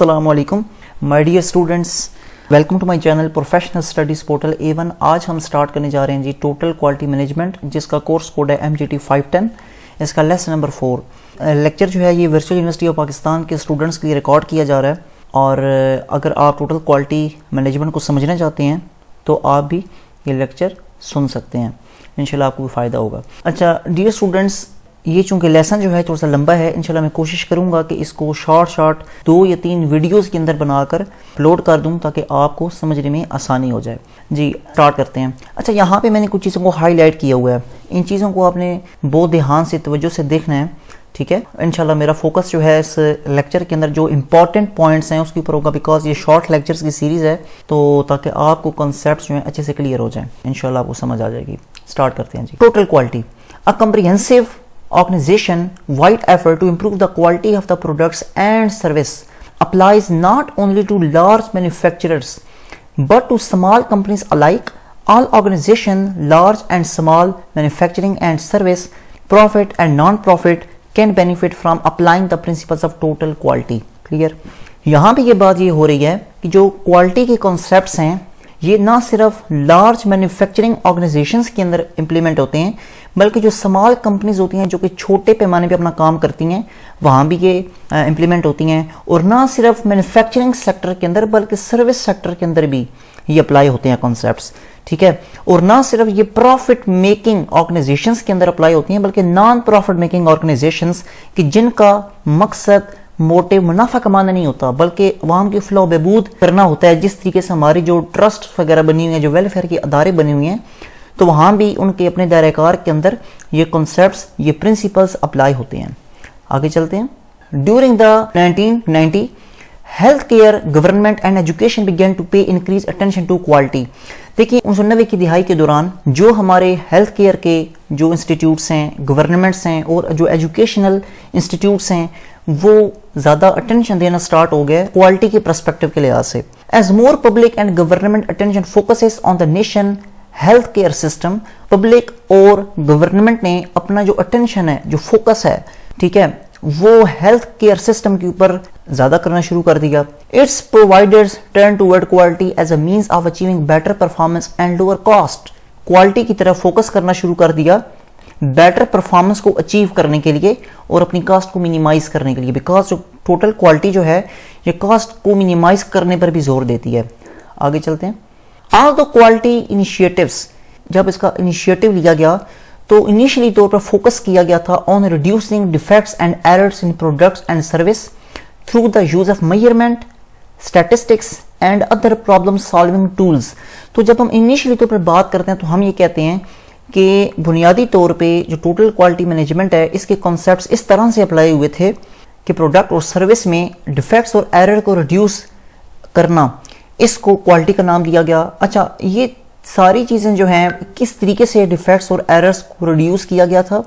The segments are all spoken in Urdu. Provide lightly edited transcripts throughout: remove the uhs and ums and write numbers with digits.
السلام علیکم my dear students, welcome to my channel professional studies portal A1۔ آج ہم سٹارٹ کرنے جا رہے ہیں جی ٹوٹل کوالٹی مینجمنٹ، جس کا کورس کوڈ ہے MGT510۔ اس کا لیسن نمبر 4 لیکچر جو ہے یہ ورچوئل یونیورسٹی آف پاکستان کے اسٹوڈنٹس کے لیے ریکارڈ کیا جا رہا ہے، اور اگر آپ ٹوٹل کوالٹی مینجمنٹ کو سمجھنا چاہتے ہیں تو آپ بھی یہ لیکچر سن سکتے ہیں، انشاءاللہ آپ کو بھی فائدہ ہوگا۔ اچھا ڈیئر اسٹوڈنٹس، یہ چونکہ لیسن جو ہے تھوڑا سا لمبا ہے، انشاءاللہ میں کوشش کروں گا کہ اس کو شارٹ 2 یا 3 ویڈیوز کے اندر بنا کر اپلوڈ کر دوں تاکہ آپ کو سمجھنے میں آسانی ہو جائے۔ جی سٹارٹ کرتے ہیں۔ اچھا یہاں پہ میں نے کچھ چیزوں کو ہائی لائٹ کیا ہوا ہے، ان چیزوں کو آپ نے بہت دھیان سے توجہ سے دیکھنا ہے، ٹھیک ہے۔ انشاءاللہ میرا فوکس جو ہے اس لیکچر کے اندر جو امپورٹنٹ پوائنٹس ہیں اس کے اوپر ہوگا، بیکاز یہ شارٹ لیکچرز کی سیریز ہے، تو تاکہ آپ کو کنسیپٹس جو ہیں اچھے سے کلیئر ہو جائیں، انشاءاللہ آپ کو سمجھ آ جائے گی۔ سٹارٹ کرتے ہیں جی۔ Total quality, a comprehensive organization wide effort to improve the quality of the products and service applies not only to large manufacturers but to small companies alike. All organizations, large and small, manufacturing and service, profit and non-profit, can benefit from applying the principles of total quality. Clear؟ یہاں پہ یہ بات یہ ہو رہی ہے کہ جو کوالٹی کے کانسیپٹس ہیں یہ نہ صرف لارج مینوفیکچرنگ آرگنائزیشنز کے اندر امپلیمنٹ ہوتے ہیں، بلکہ جو سمال کمپنیز ہوتی ہیں جو کہ چھوٹے پیمانے پہ اپنا کام کرتی ہیں وہاں بھی یہ امپلیمنٹ ہوتی ہیں، اور نہ صرف مینوفیکچرنگ سیکٹر کے اندر بلکہ سروس سیکٹر کے اندر بھی یہ اپلائی ہوتے ہیں کانسیپٹس، ٹھیک ہے۔ اور نہ صرف یہ پروفٹ میکنگ آرگنائزیشنز کے اندر اپلائی ہوتی ہیں بلکہ نان پروفٹ میکنگ آرگنائزیشنز کہ جن کا مقصد موٹے منافع کمانا نہیں ہوتا بلکہ عوام کی فلاح و بہبود کرنا ہوتا ہے، جس طریقے سے ہماری جو ٹرسٹ وغیرہ بنی ہوئی ہیں، جو ویلفیئر کے ادارے بنے ہوئے ہیں، تو وہاں بھی ان کے اپنے دائرہ کار کے اندر یہ کنسیپٹس، یہ پرنسپلز اپلائی ہوتے ہیں۔ آگے چلتے ہیں۔ During the 1990 health care government and education begin to pay increase attention to quality. دیکھیے 1990 کی دہائی کے دوران جو ہمارے ہیلتھ کیئر کے جو انسٹیٹیوٹس ہیں، گورنمنٹس ہیں، اور جو ایجوکیشنل انسٹیٹیوٹس ہیں، وہ زیادہ اٹینشن دینا سٹارٹ ہو گئے کوالٹی کے پرسپیکٹو کے لحاظ سے۔ As more public and government attention focuses on the nation health care system, public اور گورنمنٹ نے اپنا جو اٹینشن ہے، جو فوکس ہے، ٹھیک ہے، وہ ہیلتھ کیئر سسٹم کے اوپر زیادہ کرنا شروع کر دیا۔ Its providers turn toward quality as a means of achieving better performance and lower cost. Quality کی طرف فوکس کرنا شروع کر دیا بیٹر پرفارمنس کو اچیو کرنے کے لیے اور اپنی کاسٹ کو منیمائز کرنے کے لیے، بیکاز جو ٹوٹل کوالٹی جو ہے یہ کاسٹ کو منیمائز کرنے پر بھی زور دیتی ہے۔ آگے چلتے ہیں۔ آل دا کوالٹی انیشیٹیوز، جب اس کا انیشیٹو لیا گیا تو انیشلی طور پر فوکس کیا گیا تھا on reducing defects and errors in products and service through the use of measurement, statistics and other problem solving tools. تو جب ہم انیشلی طور پر بات کرتے ہیں تو ہم یہ کہتے ہیں کہ بنیادی طور پہ جو ٹوٹل کوالٹی مینجمنٹ ہے اس کے کانسیپٹس اس طرح سے اپلائی ہوئے تھے کہ پروڈکٹ اور سروس میں ڈیفیکٹس اور ایرر کو ریڈیوس کرنا، اس کو کوالٹی کا نام دیا گیا۔ اچھا یہ ساری چیزیں جو ہیں کس طریقے سے ڈیفیکٹس اور ایررز کو ریڈیوس کیا گیا تھا؟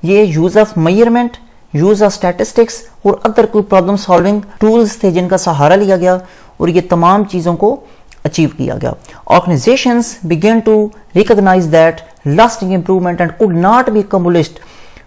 یہ use of measurement, use of statistics اور ادر کوئی پرابلم سالونگ ٹولز تھے جن کا سہارا لیا گیا، اور یہ تمام چیزوں کو اچیو کیا گیا۔ Organizations began to recognize that lasting improvement and could not be accomplished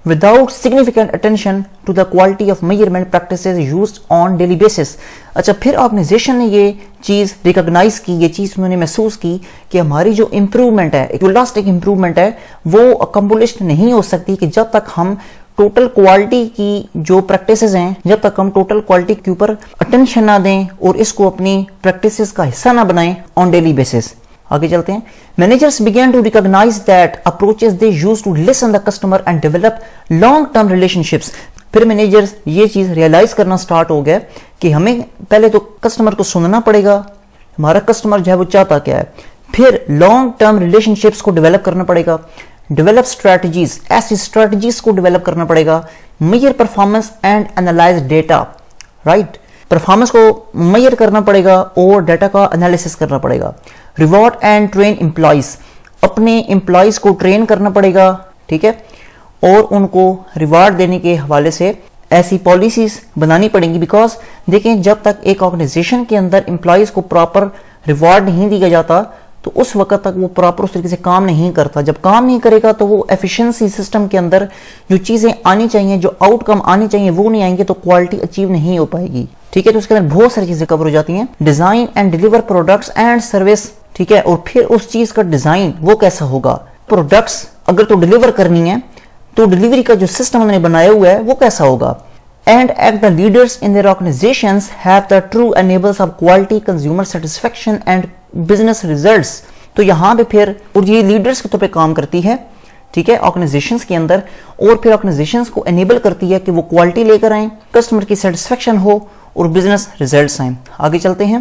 without significant attention to the quality of measurement practices used on daily basis۔ اچھا پھر آرگنائزیشن نے یہ چیز ریکگنائز کی، یہ چیز انہوں نے محسوس کی کہ ہماری جو امپرومنٹ ہے، جو لاسٹنگ امپرومنٹ ہے، وہ اکمپلشڈ نہیں ہو سکتی کہ جب تک ہم ٹوٹل کوالٹی کی جو پریکٹسز ہیں، جب تک ہم ٹوٹل کوالٹی کے اوپر اٹینشن نہ دیں اور اس کو اپنی پریکٹسز کا حصہ نہ بنائیں آن ڈیلی بیسس۔ آگے چلتے ہیں۔ Managers began to recognize that approaches they use to listen the customer and develop long term relationships۔ پھر مینیجرز یہ چیز ریئلائز کرنا سٹارٹ ہو گیا کہ ہمیں پہلے تو کسٹمر کو سننا پڑے گا، ہمارا کسٹمر جو ہے وہ چاہتا کیا ہے، پھر لانگ ٹرم ریلیشن شپس کو ڈیولپ کرنا پڑے گا، ڈیولپ اسٹریٹجیز، ایسی اسٹریٹجیز کو ڈیولپ کرنا پڑے گا، measure performance and analyse data, right, performance کو میجر کرنا پڑے گا اور ڈیٹا کا انالیسس کرنا پڑے گا۔ ریوارڈ اینڈ ٹرین امپلائیز، اپنے امپلائیز کو ٹرین کرنا پڑے گا، ٹھیک ہے، اور ان کو ریوارڈ دینے کے حوالے سے ایسی پالیسیز بنانی پڑیں گی، بیکاز دیکھیں جب تک ایک آرگنائزیشن کے اندر امپلائیز کو پراپر ریوارڈ نہیں دیا جاتا تو اس وقت تک وہ پراپر اس طریقے سے کام نہیں کرتا۔ جب کام نہیں کرے گا تو وہ ایفیشنسی سسٹم کے اندر جو چیزیں آنی چاہیے، جو آؤٹ کم آنی چاہیے وہ نہیں آئیں گے، تو کوالٹی اچیو نہیں ہو پائے گی۔ ٹھیک ہے, تو اس کے اندر بہت ساری چیزیں کور ہو جاتی ہیں. Design and deliver products and service, ٹھیک ہے, اور پھر اس چیز کا ڈیزائن وہ کیسا ہوگا, پروڈکٹس اگر تو ڈیلیور کرنی ہے تو ڈیلیوری کا جو سسٹم انہوں نے بنایا ہوا ہے وہ کیسا ہوگا. And act the leaders in their organizations have the true enablers of quality, consumer satisfaction and business results. تو یہاں پہ پھر اور یہ لیڈرز کے طور پہ کام کرتی ہے, ٹھیک ہے, آرگنائزیشنز کے اندر, اور پھر آرگنائزیشنز کو انیبل کرتی ہے کہ وہ کوالٹی لے کر آئیں, کسٹمر کی سیٹسفیکشن ہو اور بزنس ریزلٹس آئیں. آگے چلتے ہیں.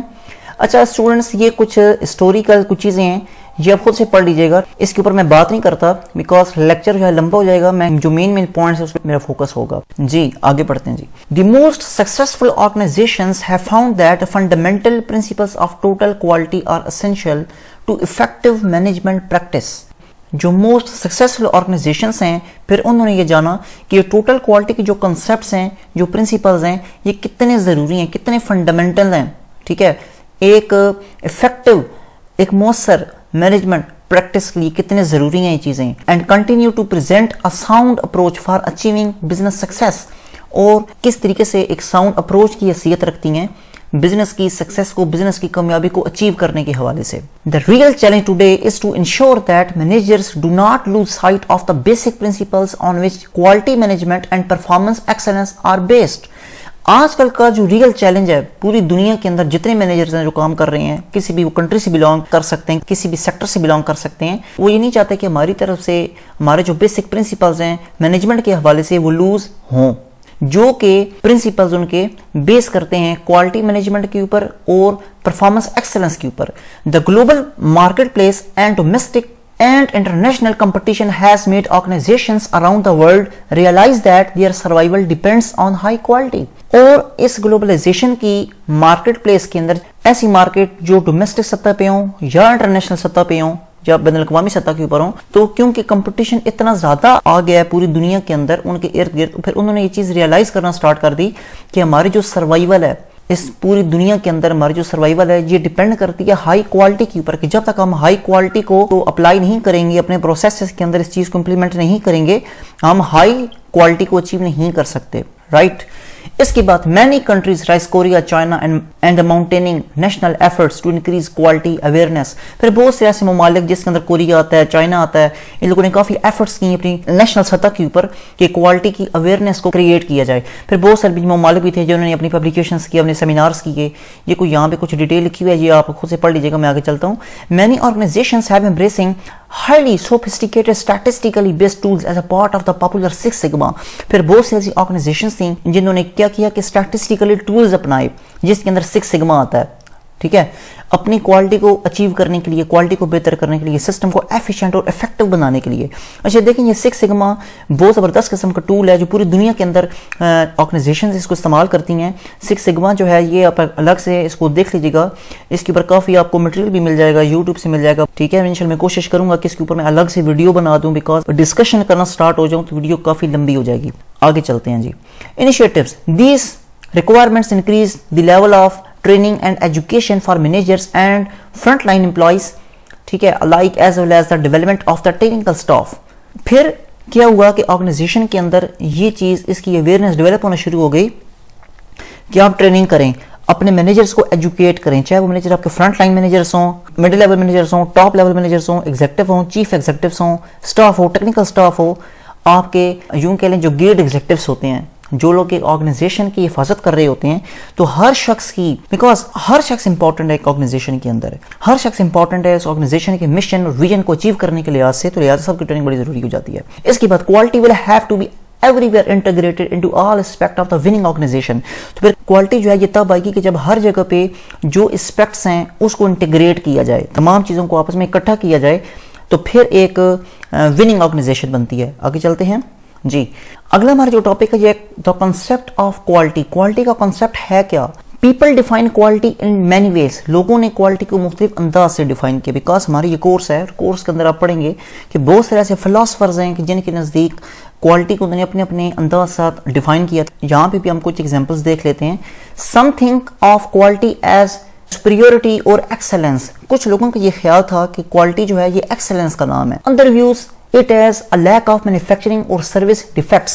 اچھا اسٹوڈنٹس, یہ کچھ ہسٹوریکل کچھ چیزیں ہیں, یہ آپ خود سے پڑھ لیجئے گا, اس کے اوپر میں بات نہیں کرتا بیکاز لیکچر جو ہے لمبا ہو جائے گا. میں جو مین پوائنٹس ہے اس پہ میرا فوکس ہوگا. جی آگے پڑھتے ہیں. جی the most successful organisations have found that fundamental principles of total quality are essential to effective management practice. جو موسٹ سکسیسفل آرگنائزیشنز ہیں پھر انہوں نے یہ جانا کہ یہ ٹوٹل کوالٹی کے جو کنسیپٹس ہیں, جو پرنسپلز ہیں, یہ کتنے ضروری ہیں, کتنے فنڈامنٹل ہیں, ٹھیک ہے, ایک افیکٹو, ایک مؤثر مینجمنٹ پریکٹس کے لیے کتنے ضروری ہیں یہ چیزیں. And continue to present a sound approach for achieving business success, اور کس طریقے سے ایک ساؤنڈ اپروچ کی حیثیت رکھتی ہیں بزنس کی سکسیس کو, بزنس کی کامیابی کو اچیو کرنے کے حوالے سے. The real challenge today is to ensure that managers do not lose sight of the basic principles on which quality management and performance excellence are based. آج کل کا جو ریئل چیلنج ہے پوری دنیا کے اندر, جتنے مینیجرز ہیں جو کام کر رہے ہیں, کسی بھی کنٹری سے بلانگ کر سکتے ہیں, کسی بھی سیکٹر سے بلانگ کر سکتے ہیں, وہ یہ نہیں چاہتے کہ ہماری طرف سے ہمارے جو بیسک پرنسپلز ہیں مینجمنٹ کے حوالے سے وہ لوز ہوں, جو کہ پرنسپلز ان کے بیس کرتے ہیں کوالٹی مینجمنٹ کے اوپر اور پرفارمنس ایکسلنس کے اوپر. The global market place and domestic and international competition has made organizations around the world realize that their survival depends on high quality. اور اس گلوبلائزیشن کی مارکیٹ پلیس کے اندر ایسی مارکیٹ جو ڈومیسٹک سطح پہ ہوں یا انٹرنیشنل سطح پہ ہوں یا بین الاقوامی سطح کے اوپر ہوں, تو کیونکہ کمپٹیشن اتنا زیادہ آ گیا ہے پوری دنیا کے اندر ان کے ارد گرد, پھر انہوں نے یہ چیز ریئلائز کرنا سٹارٹ کر دی کہ ہماری جو سروائیول ہے اس پوری دنیا کے اندر, ہماری جو سروائیول ہے یہ ڈیپینڈ کرتی ہے ہائی کوالٹی کے اوپر, کہ جب تک ہم ہائی کوالٹی کو اپلائی نہیں کریں گے اپنے پروسیسز کے اندر, اس چیز کو امپلیمنٹ نہیں کریں گے, ہم ہائی کوالٹی کو اچیو نہیں کر سکتے, رائٹ. اس کے بعد many countries rice Korea, China and mounting national efforts to increase quality awareness. پھر بہت سے ایسے ممالک جس کے اندر کوریا آتا ہے, چائنا آتا ہے, ان لوگوں نے کافی ایفرٹس کی اپنی نیشنل سطح کے اوپر کہ کوالٹی کی اویئرنیس کو کریٹ کیا جائے. پھر بہت سارے ممالک بھی تھے جنہوں نے اپنی پبلیکیشنز کی, اپنے سیمینارز کیے. یہ کوئی یہاں پہ کچھ ڈیٹیل لکھی ہوئی ہے, یہ آپ خود سے پڑھ لیجیے گا, میں آگے چلتا ہوں. Many organisations have embracing highly sophisticated statistically based tools as a part of the popular Six Sigma. پھر بہت سی ایسی آرگنائزیشنز تھیں جنہوں نے کیا کیا کہ اسٹیٹسٹیکلی ٹولز اپنائے جس کے اندر سکس سگما آتا ہے, ٹھیک ہے, اپنی کوالٹی کو اچیو کرنے کے لیے, کوالٹی کو بہتر کرنے کے لیے, سسٹم کو ایفیشینٹ اور افیکٹو بنانے کے لیے. اچھا دیکھیں, یہ سکس سگما بہت زبردست قسم کا ٹول ہے جو پوری دنیا کے اندر آرگنائزیشنز اس کو استعمال کرتی ہیں. سکس سگما جو ہے یہ آپ الگ سے اس کو دیکھ لیجیے گا, اس کے اوپر کافی آپ کو مٹیریل بھی مل جائے گا, یوٹیوب سے مل جائے گا, ٹھیک ہے. انشاءاللہ میں کوشش کروں گا کہ اس کے اوپر میں الگ سے ویڈیو بنا دوں, بیکاز ڈسکشن کرنا سٹارٹ ہو جاؤں تو ویڈیو کافی لمبی ہو جائے گی. آگے چلتے ہیں. جی initiatives, these requirements increase the level of training and education for managers and frontline employees, ٹھیک ہے, alike as well as the development of the technical staff. پھر کیا ہوا کہ آرگنائزیشن کے اندر یہ چیز, اس کی اویئرنیس ڈیولپ ہونا شروع ہو گئی کہ آپ ٹریننگ کریں, اپنے مینیجرز کو ایجوکیٹ کریں, چاہے وہ مینیجر آپ کے فرنٹ لائن مینیجرز ہوں, مڈل لیول مینیجرز ہوں, ٹاپ لیول مینیجرز ہوں, ایگزیکٹو ہوں, چیف ایگزیکٹوز ہوں, سٹاف ہو, ٹیکنیکل سٹاف ہو, آپ کے یوں کہہ لیں جو گیٹ ایگزیکٹوز ہوتے ہیں, جو لوگ ایک آرگنائزیشن کی حفاظت کر رہے ہوتے ہیں. تو ہر شخص کی, بیکاز ہر شخص امپورٹنٹ ہے ایک آرگنائزیشن کے اندر, ہر شخص امپورٹنٹ ہے اس آرگنائزیشن کے مشن اور ویژن کو اچیو کرنے کے لحاظ سے, تو لہٰذا سب کی ٹریننگ بڑی ضروری ہو جاتی ہے. اس کے بعد quality will have to be everywhere integrated into all aspect of the winning organization. تو پھر کوالٹی جو ہے یہ تب آئے گی کہ جب ہر جگہ پہ جو اسپیکٹس ہیں اس کو انٹیگریٹ کیا جائے, تمام چیزوں کو آپس میں اکٹھا کیا جائے, تو پھر ایک وننگ آرگنائزیشن بنتی ہے. آگے چلتے ہیں. جی اگلا ہمارا جو ٹاپک ہے یہ the concept of quality. Quality کا کنسپٹ ہے کیا؟ People define quality in many ways. لوگوں نے کوالٹی کو مختلف انداز سے ڈیفائن کیا, بیکاز ہمارا یہ کورس ہے, کورس کے اندر آپ پڑھیں گے کہ بہت سارے ایسے فلاسفرز ہیں کہ جن کے نزدیک کوالٹی کو انہوں نے اپنے اپنے انداز ساتھ ڈیفائن کیا. یہاں پہ بھی ہم کچھ ایگزامپلس دیکھ لیتے ہیں. Some think of quality as superiority اور ایکسلنس. کچھ لوگوں کا یہ خیال تھا کہ کوالٹی جو ہے یہ ایکسلنس کا نام ہے. Other views it has a lack of manufacturing or service defects.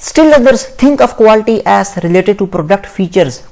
Still others think of quality as related to product features.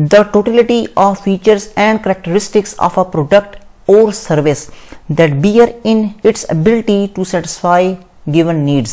the totality of features and characteristics of a product or service that bear in its ability to satisfy given needs,